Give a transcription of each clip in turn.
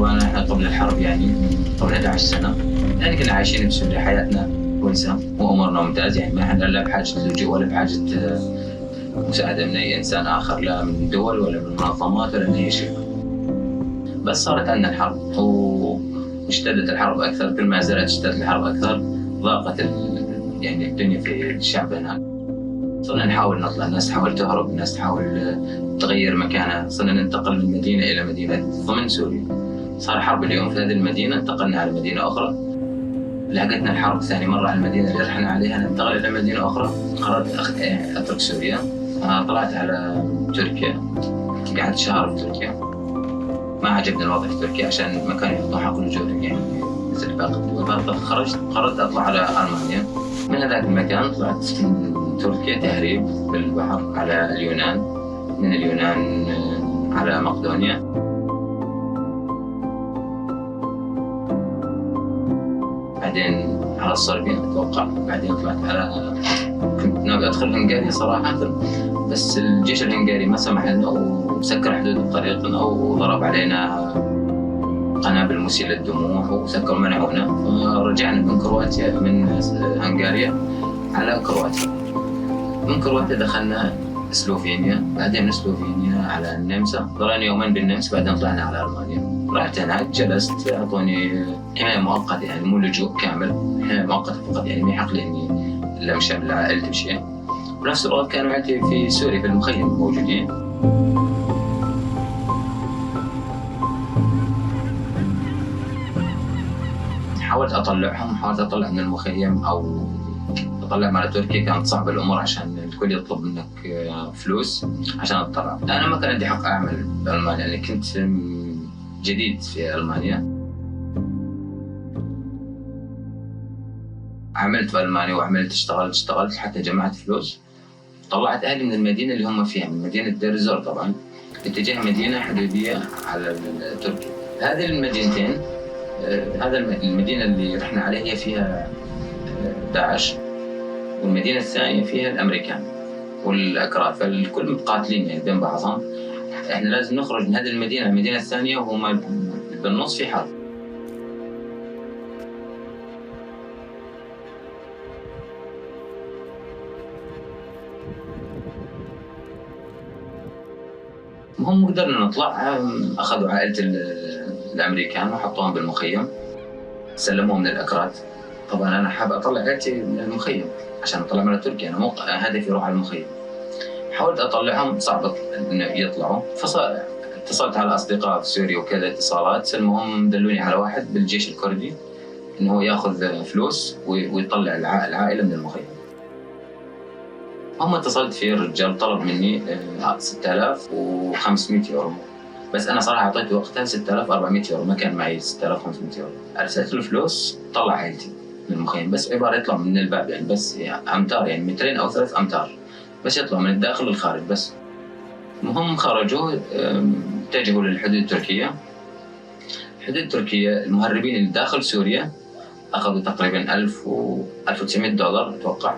طبعا احنا قبل الحرب يعني قبل 11 سنة يعني كنا عايشين بسوريا، حياتنا كويسة وأمورنا ممتاز، يعني ما احنا لا بحاجة لجوء ولا بحاجة مساعدة من أي إنسان آخر، لا من دول ولا من منظمات ولا من أي شيء. بس صارت عندنا الحرب واشتدت الحرب أكثر، كل ما زالت اشتدت الحرب أكثر ضاقت يعني الدنيا في الشعب هناك. صرنا نحاول نطلع، الناس تحاول تهرب، الناس تحاول تغير مكانها، صرنا ننتقل من مدينة إلى مدينة ضمن سوريا. صار حرب اليوم في هذه المدينة، انتقلنا على مدينة أخرى، لحقتنا الحرب ثاني مرة على المدينة اللي رحنا عليها، ننتقل إلى مدينة أخرى. قررت أترك سوريا، طلعت على تركيا، قعدت شهر في تركيا. ما عجبني الوضع في تركيا عشان ما كانوا يعطون حق اللجوء يعني مثل باقي الدول، فخرجت قررت أطلع على ألمانيا. من هذاك المكان طلعت من تركيا تهريب بالبحر على اليونان، من اليونان على مقدونيا، بعدين على صربيا أتوقع، بعدين طلعت على، كنت ناوي أدخل هنغاريا صراحة، بس الجيش الهنغاري ما سمح لنا وسكر حدود طريقنا وضرب علينا قنابل مسيلة دموع وسكر منعونا، فرجعنا من كرواتيا من هنغاريا على كرواتيا. من كرواتيا دخلنا سلوفينيا، بعدين من سلوفينيا على النمسا، ضلينا يومين بالنمسا، بعدين طلعنا على ألمانيا. رحت هناك جلست، أعطوني حماية مؤقتة يعني مو لجوء كامل، حماية مؤقتة فقط، يعني ما يحق لي إني إلا مشان عائلتي بشيء. ونفس الوقت كانوا عائلتي في سوريا في المخيم موجودين. حاولت أطلعهم، حاولت أطلع من المخيم أو أطلعهم على تركيا، كانت صعبة الأمور عشان الكل يطلب منك فلوس عشان أطلع. أنا ما كان عندي حق أعمل بألمانيا لأني كنت جديد في ألمانيا. عملت في ألمانيا وعملت اشتغلت حتى جمعت فلوس. طلعت أهلي من المدينة اللي هم فيها، من مدينة دير الزور طبعا، اتجاه مدينة حدودية على تركيا. هذه المدينتين، هذا المدينة اللي رحنا عليها هي فيها داعش، والمدينة الثانية فيها الأمريكان والأكراد، فالكل متقاتلين يعني بين بعضهم. احنا لازم نخرج من هذه المدينة المدينة الثانية وهم بالنص في حرب. هم قدرنا نطلع، أخذوا عائلة الأمريكان وحطوهم بالمخيم، سلموهم من الأكراد. طبعا أنا حاب أطلع عائلتي من المخيم عشان أطلع من تركيا، أنا مو هدفي أروح على المخيم. حاولت أطلعهم، صعب إنه يطلعوا، اتصلت على أصدقاء في سوريا وكذا اتصالات، المهم دلوني على واحد بالجيش الكردي إنه يأخذ فلوس ويطلع العائلة من المخيم. هم اتصلت فيه، الرجال طلب مني 6500 يورو، بس أنا صراحة أعطيته وقتها 6400 يورو، ما كان معي 6500 يورو. أرسلت له فلوس، طلع عائلتي من المخيم، بس عبارة يطلع من الباب يعني، بس يعني أمتار يعني 2 أو 3 أمتار، بس يطلع من الداخل للخارج بس. المهم خرجوا، اتجهوا للحدود التركية. الحدود التركية المهربين اللي داخل سوريا أخذوا تقريبا 1000 و 1900 دولار أتوقع.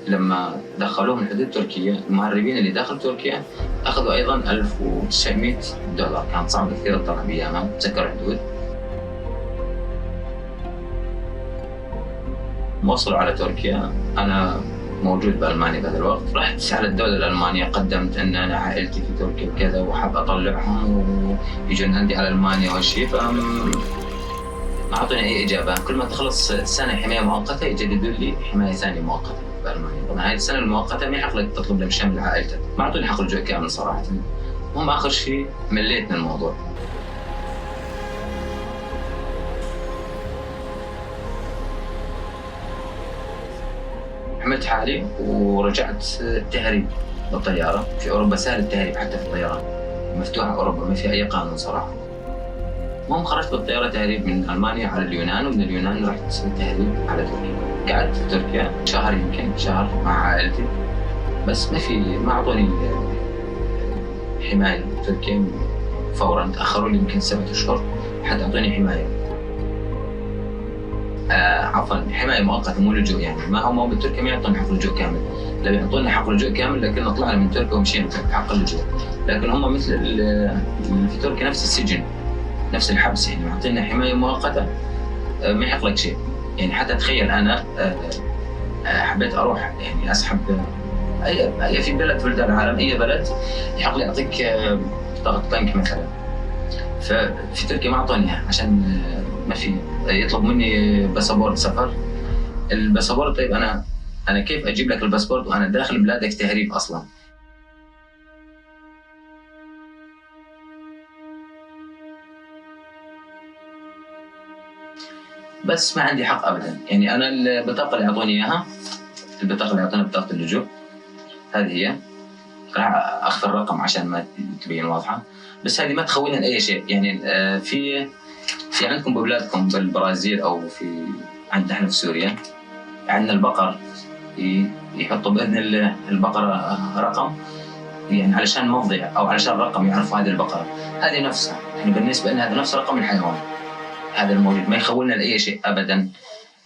لما دخلوهم الحدود التركية، المهربين اللي داخل تركيا أخذوا أيضاً 1900 دولار. كانت صعبة كثير الطلع بيامها، تسكر الحدود. وصلوا على تركيا، أنا موجود بألمانيا بهذا الوقت. رحت على الدولة الألمانية، قدمت أن أنا عائلتي في تركيا وكذا وحاب أطلعهم ويجون عندي على ألمانيا وهالشيء، ما أعطوني أي إجابة. كل ما تخلص سنة حماية مؤقتة يجددوا لي حماية ثانية مؤقتة بألمانيا. طبعاً هاي السنة المؤقتة ما يحق لك تطلب لك شمل عائلتك، ما أعطوني حق الجوء كامل صراحة. هم آخر شيء مليت من الموضوع. حملت حالي ورجعت تهريب بالطيارة. في أوروبا سهل التهريب حتى في الطيران، مفتوحة أوروبا ما في أي قانون صراحة. المهم خرجت بالطيارة تهريب من ألمانيا على اليونان، ومن اليونان رحت تهريب على تركيا. قعدت في تركيا شهر، يمكن شهر مع عائلتي، بس ما أعطوني حماية. تركيا فوراً تأخروا لي يمكن 7 أشهر حتى أعطوني حماية، عفواً حماية مؤقتة مو لجوء يعني. ما هم بتركيا ما يعطون حق لجوء كامل، لا يعطونا حق لجوء كامل، لكن طلعنا من تركيا ومشينا بحق اللجوء. لكن هم مثل في تركيا نفس السجن، نفس الحبس، يعني معطينا حمايه مؤقته ما يحق لك شيء. يعني حتى تخيل انا حبيت اروح يعني اسحب اي في بلد في بلدان العالم، اي بلد يحق لي اعطيك بطاقه بنك مثلا، ففي تركيا ما اعطوني إياها عشان ما في، يطلب مني باسبور سفر. الباسبور طيب انا كيف اجيب لك الباسبور وانا داخل بلادك تهريب اصلا؟ بس ما عندي حق ابدا. يعني انا البطاقه اللي اعطوني اياها، البطاقه اللي اعطوني بطاقه اللجوء هذه هي، راح اخذ الرقم عشان ما تبين واضحه، بس هذه ما تخولنا لاي شيء. يعني في عندكم ببلادكم بالبرازيل او في عندنا احنا في سوريا عندنا البقر يحطوا باذن البقره رقم، يعني علشان موضع او علشان رقم يعرفوا هذه البقره، هذه نفسها يعني بالنسبه لنا هذا نفس رقم الحيوان هذا الموجود، ما يخولنا لاي شيء ابدا،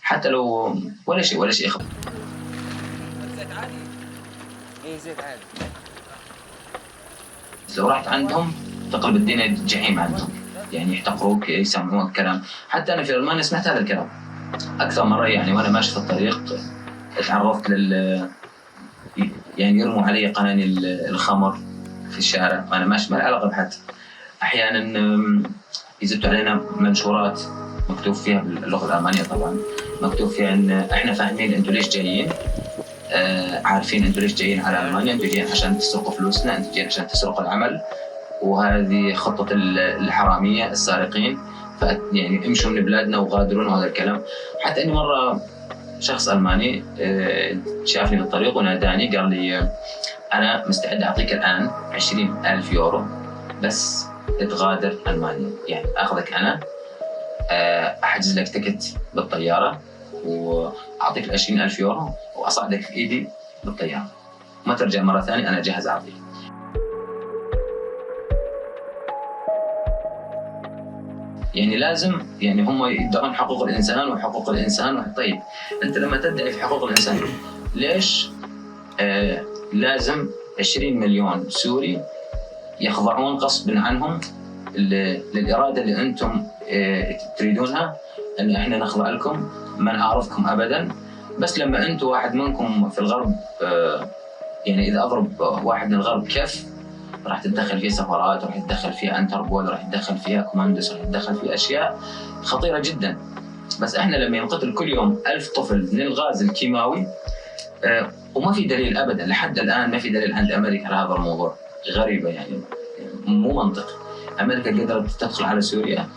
حتى لو ولا شيء زيت عادي. ايه زيت عادي. لو رحت عندهم تقلب الدنيا جحيم عندهم، يعني يحتقروك يسمعوك كلام. حتى انا في المانيا سمعت هذا الكلام اكثر مره، يعني وانا ماشي في الطريق تعرضت يعني يرموا علي قناني الخمر في الشارع وانا ماشي، ما له علاقه بحد. احيانا يزتوا علينا منشورات مكتوب فيها باللغه الالمانيه طبعا، مكتوب فيها ان احنا فاهمين انتم ليش جايين، عارفين انتم ليش جايين على المانيا، انتم جايين عشان تسرقوا فلوسنا، انتم جايين عشان تسرقوا العمل، وهذه خطه الحراميه السارقين، يعني امشوا من بلادنا وغادرون وهذا الكلام. حتى اني مره شخص الماني شافني بالطريق وناداني قال لي انا مستعد اعطيك الان 20,000 يورو بس تغادر المانيا، يعني اخذك انا احجز لك تكت بالطياره واعطيك 20,000 يورو واصعدك في ايدي بالطياره، ما ترجع مره ثانيه، انا جاهز اعطيك. يعني لازم، يعني هم يدعون حقوق الانسان وحقوق الانسان، طيب انت لما تدعي في حقوق الانسان ليش لازم 20 مليون سوري يخضعون غصبا عنهم للاراده اللي انتم تريدونها، ان احنا نخضع لكم ما نعرفكم ابدا، بس لما انتم واحد منكم في الغرب يعني اذا اضرب واحد من الغرب كف راح تتدخل فيه سفارات، راح يتدخل فيها انتربول، راح يتدخل فيها كوماندوس، راح يتدخل فيها اشياء خطيره جدا. بس احنا لما ينقتل كل يوم 1000 طفل من الغاز الكيماوي وما في دليل ابدا لحد الان، ما في دليل عند امريكا لهذا الموضوع، غريبه يعني مو منطقي. امريكا قدرت تدخل على سوريا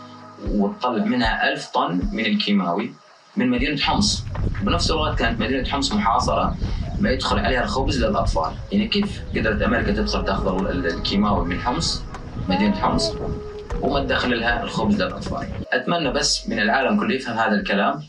وتطلع منها 1000 طن من الكيماوي من مدينه حمص، بنفس الوقت كانت مدينه حمص محاصره ما يدخل عليها الخبز للاطفال. يعني كيف قدرت امريكا تدخل تاخذ الكيماوي من حمص مدينه حمص وما تدخل لها الخبز للاطفال؟ اتمنى بس من العالم كله يفهم هذا الكلام